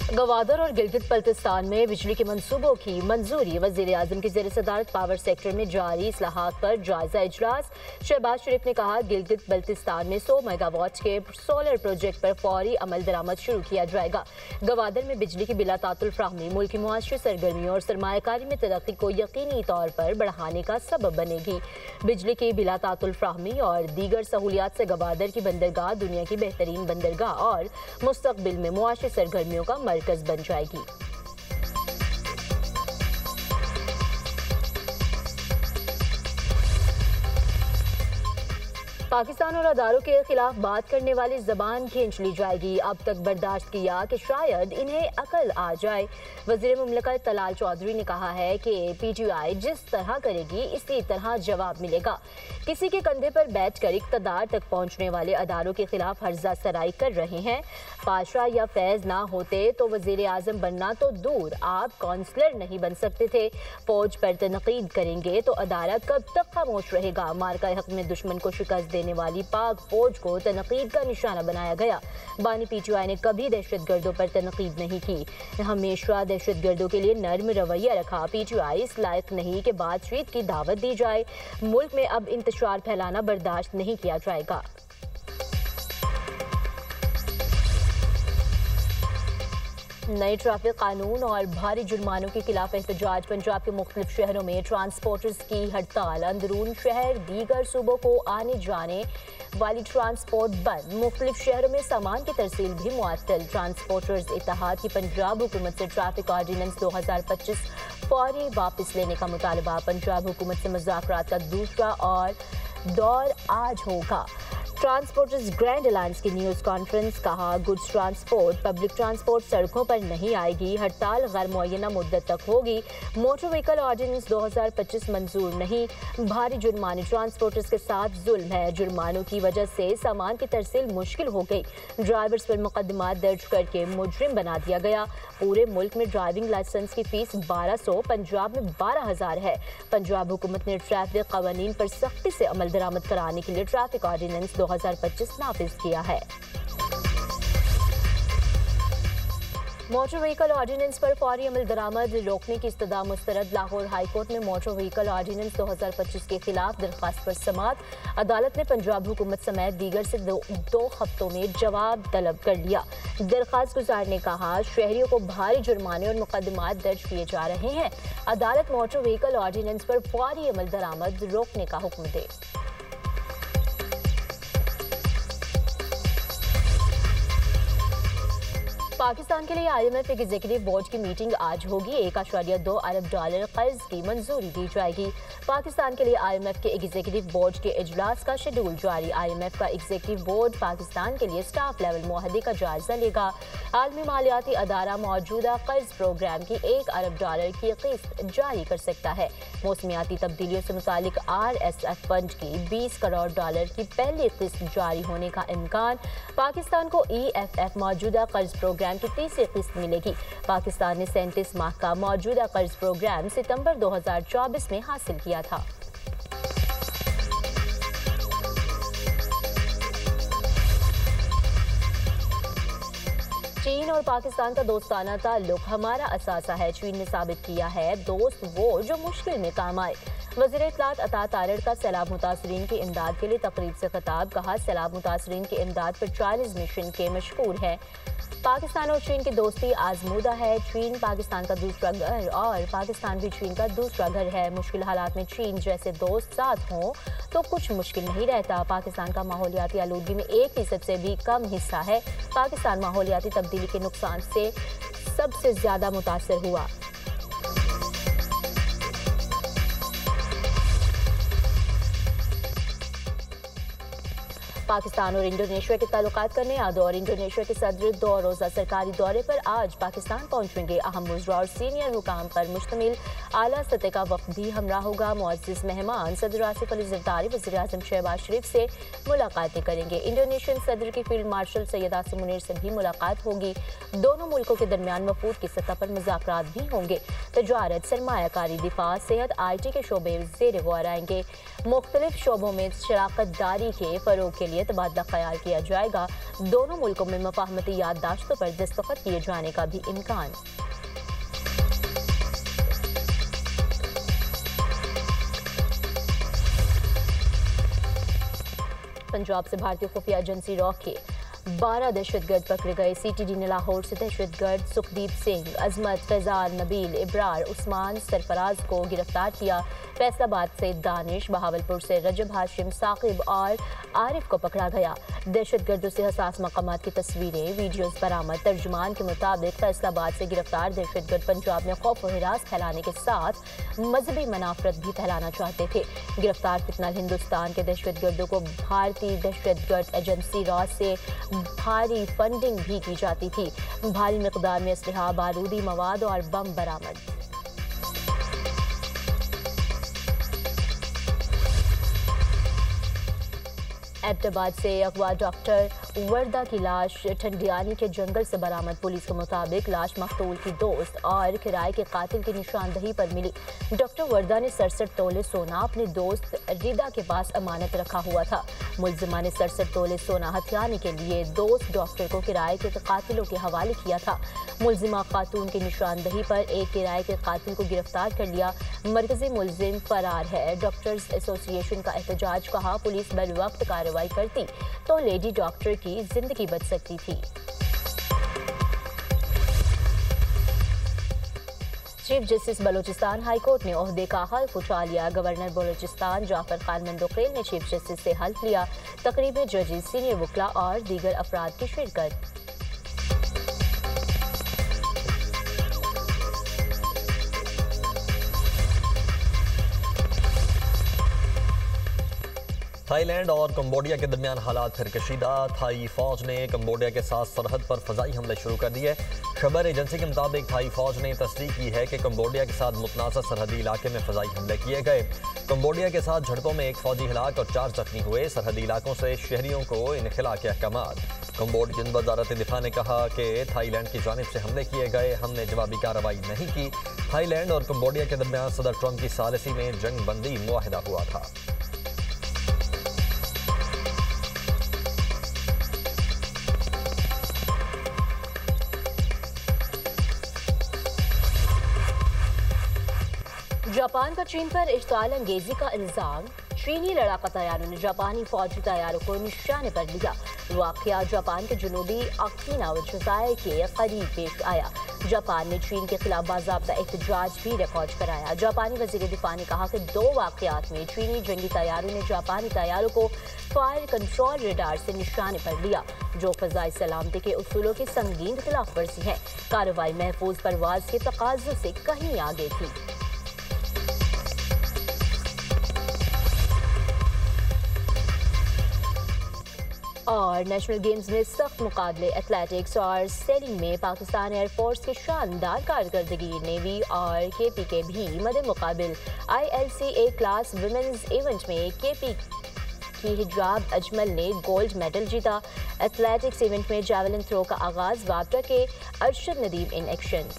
गवादर और गिलगित बल्तिस्तान में बिजली के मंसूबों की मंजूरी। वज़ीर-ए-आज़म की ज़ेर सदारत पावर सेक्टर में जारी इस्लाहात पर जायजा इजलास। शहबाज शरीफ ने कहा, गिलगित बल्तिस्तान में 100 मेगावाट के सोलर प्रोजेक्ट पर फौरी अमल दरामद शुरू किया जाएगा। गवादर में बिजली की बिला तातुल फ्राहमी मुल्क की मुआशरी सरगर्मियों और सरमायाकारी में तरक्की को यकीनी तौर पर बढ़ाने का सबब बनेगी। बिजली की बिला तातुल फ्राहमी और दीगर सहूलियात से गवादर की बंदरगाह दुनिया की बेहतरीन बंदरगाह और मुस्तकबिल में मुआशरी सरगर्मियों का मरकज बन जाएगी। पाकिस्तान और अदारों के खिलाफ बात करने वाली जबान खींच ली जाएगी। अब तक बर्दाश्त किया कि शायद इन्हें अकल आ जाए। वज़ीर मुमलकत तलाल चौधरी ने कहा है कि PTI जिस तरह करेगी इसी तरह जवाब मिलेगा। किसी के कंधे पर बैठकर इक़्तिदार तक पहुंचने वाले अदारों के खिलाफ हर्जा सराई कर रहे हैं। पाशा या फैज ना होते तो वज़ीर-ए-आज़म बनना तो दूर, आप काउंसलर नहीं बन सकते थे। फौज पर तनकीद करेंगे तो अदालत कब तक खामोश रहेगा। मार्का हक में दुश्मन को शिकस्त देने वाली पाक फौज को तनकीद का निशाना बनाया गया। बानी PTI ने कभी दहशतगर्दों पर तनकीद नहीं की, हमेशा दहशतगर्दों के लिए नर्म रवैया रखा। PTI इस लायक नहीं कि बातचीत की दावत दी जाए। मुल्क में अब इंतशार फैलाना बर्दाश्त नहीं किया जाएगा। नए ट्रैफिक कानून और भारी जुर्मानों के खिलाफ एहतजाज। पंजाब के मुख्तलिफ शहरों में ट्रांसपोर्टर्स की हड़ताल। अंदरून शहर दीगर सूबों को आने जाने वाली ट्रांसपोर्ट बंद। मुख्तलिफ शहरों में सामान की तरसील भी मुअत्तल। ट्रांसपोर्टर्स इत्तेहाद की पंजाब हुकूमत से ट्रैफिक ऑर्डिनेंस 2025 फौरी वापस लेने का मुतालबा। पंजाब हुकूमत से मुज़ाकरात का दूसरा और दौर आज होगा। ट्रांसपोर्टर्स ग्रैंड अलायंस की न्यूज़ कॉन्फ्रेंस। कहा, गुड्स ट्रांसपोर्ट पब्लिक ट्रांसपोर्ट सड़कों पर नहीं आएगी। हड़ताल गैर मुअय्यना मुद्दत तक होगी। मोटर व्हीकल ऑर्डिनेंस 2025 मंजूर नहीं। भारी जुर्माने ट्रांसपोर्टर्स के साथ जुल्म है। जुर्मानों की वजह से सामान की तरसील मुश्किल हो गई। ड्राइवर्स पर मुकदमात दर्ज करके मुजरिम बना दिया गया। पूरे मुल्क में ड्राइविंग लाइसेंस की फीस 1200, पंजाब में 12,000 है। पंजाब हुकूमत ने ट्रैफिक कवानीन पर सख्ती से अमल दरामद कराने के लिए ट्रैफिक ऑर्डिनेंस 2025 नाफिज किया है। मोटर व्हीकल ऑर्डिनेंस पर फौरी अमल दरामद रोकने की इस्तदा मुस्तरद। लाहौर हाई कोर्ट में मोटर व्हीकल ऑर्डिनेंस 2025 के खिलाफ दरख्वास्त पर समाअत। अदालत ने पंजाब हुकूमत समेत दीगर से दो हफ्तों में जवाब तलब कर लिया। दरख्वास्त गुजार ने कहा, शहरियों को भारी जुर्माने और मुकदमात दर्ज किए जा रहे हैं। अदालत मोटर व्हीकल ऑर्डिनेंस पर फौरी अमल दरामद रोकने का हुक्म दे। पाकिस्तान के लिए IMF एग्जीक्यूटिव बोर्ड की मीटिंग आज होगी। 1.2 अरब डॉलर कर्ज की मंजूरी दी जाएगी। पाकिस्तान के लिए IMF के एग्जीक्यूटिव बोर्ड के इजलास का शेड्यूल जारी। IMF का एग्जीक्यूटिव बोर्ड पाकिस्तान के लिए स्टाफ लेवल मुआहदे का जायजा लेगा। आलमी मालियाती अदारा मौजूदा कर्ज प्रोग्राम की 1 अरब डॉलर की किस्त जारी कर सकता है। मौसमियाती तब्दीलियों से मुतालिक RSF फंड की 20 करोड़ डॉलर की पहली किस्त जारी होने का इम्कान। पाकिस्तान को EFF मौजूदा कर्ज प्रोग्राम की तीसरी किस्त मिलेगी। पाकिस्तान ने 37 माह का मौजूदा कर्ज प्रोग्राम सितंबर 2024 में हासिल किया था। चीन और पाकिस्तान का दोस्ताना ताल्लुक हमारा असासा है। चीन ने साबित किया है दोस्त वो जो मुश्किल में काम आए। वज़ीर इत्तलात अता तारड़ का सैलाब मुतासरीन की इमदाद के लिए तकरीब से खिताब। कहा, सैलाब मुतासरीन की इमदाद पर चाइनीज मिशन के मशहूर है। पाकिस्तान और चीन की दोस्ती आजमूदा है। चीन पाकिस्तान का दूसरा घर और पाकिस्तान भी चीन का दूसरा घर है। मुश्किल हालात में चीन जैसे दोस्त साथ हों तो कुछ मुश्किल नहीं रहता। पाकिस्तान का माहौलियाती आलूदगी में 1% से भी कम हिस्सा है। पाकिस्तान माहौलियाती तब्दीली के नुकसान से सबसे ज्यादा मुतासर हुआ। पाकिस्तान और इंडोनेशिया के ताल्लुकात का नया दौर। इंडोनेशिया के सदर 2 रोज़ा सरकारी दौरे पर आज पाकिस्तान पहुंचेंगे। अहम मुज़रा और सीनियर हुकाम पर मुश्तमिल आला सतह का वक्त भी हमरा होगा। मुअज़्ज़िज़ मेहमान सदर आसिफ अली ज़रदारी वज़ीर-ए-आज़म शहबाज शरीफ से मुलाकातें करेंगे। इंडोनेशियन सदर की फील्ड मार्शल सैयद आसिम मुनीर से भी मुलाकात होगी। दोनों मुल्कों के दरमियान वफूद की सतह पर मुज़ाकरात भी होंगे। तजारत, सरमायाकारी, दिफा, सेहत, IT के शोबे ज़ेर गौर आएंगे। मुख्तलिफ शोबों में शराकत दारी के फ़रोग़ के लिए लिए तबादला ख्याल किया जाएगा। दोनों मुल्कों में मफाहमती याददाश्तों पर दस्तखत किए जाने का भी इम्कान। पंजाब से भारतीय खुफिया एजेंसी रॉ के 12 दहशतगर्द पकड़े गए। CTD ने लाहौर से दहशतगर्द सुखदीप सिंह, अजमत, फैजान, नबील, इब्रार, उस्मान, सरफराज को गिरफ्तार किया। फैसलाबाद से दानिश, बहावलपुर से रजब हाशिम, साकिब और आरिफ को पकड़ा गया। दहशतगर्दों से हसास मकामात की तस्वीरें, वीडियोज बरामद। तर्जुमान के मुताबिक फैसलाबाद से गिरफ्तार दहशतगर्द पंजाब में खौफ व हिरास फैलाने के साथ मजहबी मनाफरत भी फैलाना चाहते थे। गिरफ्तार फितनल हिंदुस्तान के दहशतगर्दों को भारतीय दहशतगर्द एजेंसी रॉ से भारी फंडिंग भी की जाती थी। भारी मिकदार में असलहा, बारूदी मवाद और बम बरामद। एबटाबाद से अगवा डॉक्टर वर्दा की लाश ठंडियानी के जंगल से बरामद। पुलिस के मुताबिक लाश मकतूल की दोस्त और किराए के कातिल की निशानदही पर मिली। डॉक्टर वर्दा ने 67 तोले सोना अपने दोस्त रिदा के पास अमानत रखा हुआ था। मुलजिमा ने 67 तोले सोना हथियाने के लिए दोस्त डॉक्टर को किराए के कातिलों के हवाले किया था। मुलजिमा खातून की निशानदही पर एक किराए के कातिल को गिरफ्तार कर लिया। मरकजी मुलजिम फरार है। डॉक्टर्स एसोसिएशन का एहतजाज, कहा पुलिस बर वक्त कार्रवाई करती तो लेडी डॉक्टर की जिंदगी बच सकती थी। Chief justice Balochistan high court ने ओहदे का हल्फ उठा लिया। गवर्नर बलोचिस्तान जाफर खान मंदोखेल ने चीफ जस्टिस से हल्फ लिया। तकरीब में जजेस, सीनियर वकला और दीगर अफराद की शिरकत। थाईलैंड और कंबोडिया के दरमियान हालात फिर कशीदा। थाई फौज ने कंबोडिया के साथ सरहद पर फजाई हमले शुरू कर दिए। खबर एजेंसी के मुताबिक थाई फौज ने तस्दीक की है कि कंबोडिया के साथ मुतनाज़ा सरहदी इलाके में फजाई हमले किए गए। कंबोडिया के साथ झड़पों में एक फौजी हिलाक और 4 जख्मी हुए। सरहदी इलाकों से शहरियों को इनखला के अहकामात। कंबोडियन वजारत दिफा ने कहा कि थाईलैंड की जानिब से हमले किए गए, हमने जवाबी कार्रवाई नहीं की। थाईलैंड और कंबोडिया के दरमियान सदर ट्रंप की सालिसी में जंग बंदी मुआहिदा हुआ था। जापान का चीन पर इश्ताल अंगेजी का इल्जाम। चीनी लड़ाका तैयारों ने जापानी फौजी तैयारों को निशाने पर लिया। वाकया जापान के जनूबी ओकिनावा जज़ायर के करीब पेश आया। जापान ने चीन के खिलाफ बाज़ाब्ता एहतजाज भी रिकॉर्ड कराया। जापानी वज़ीर दिफा ने कहा कि 2 वाकयात में चीनी जंगी तैयारों ने जापानी तैयारों को फायर कंट्रोल रडार से निशाने पर लिया, जो फ़ज़ाई सलामती के उसूलों की संगीन खिलाफ वर्जी है। कार्रवाई महफूज परवाज के तकाज़ों से कहीं आगे थी। और नेशनल गेम्स में सख्त मुकाबले। एथलेटिक्स और सेलिंग में पाकिस्तान एयरफोर्स की शानदार कारकर्दगी। नेवी और KP के भी मदे मुकाबिल। ILC A class women's event में KP की हिजाब अजमल ने गोल्ड मेडल जीता। एथलेटिक्स इवेंट में जैवलिन थ्रो का आगाज। वापडा के अरशद नदीम इन एक्शन।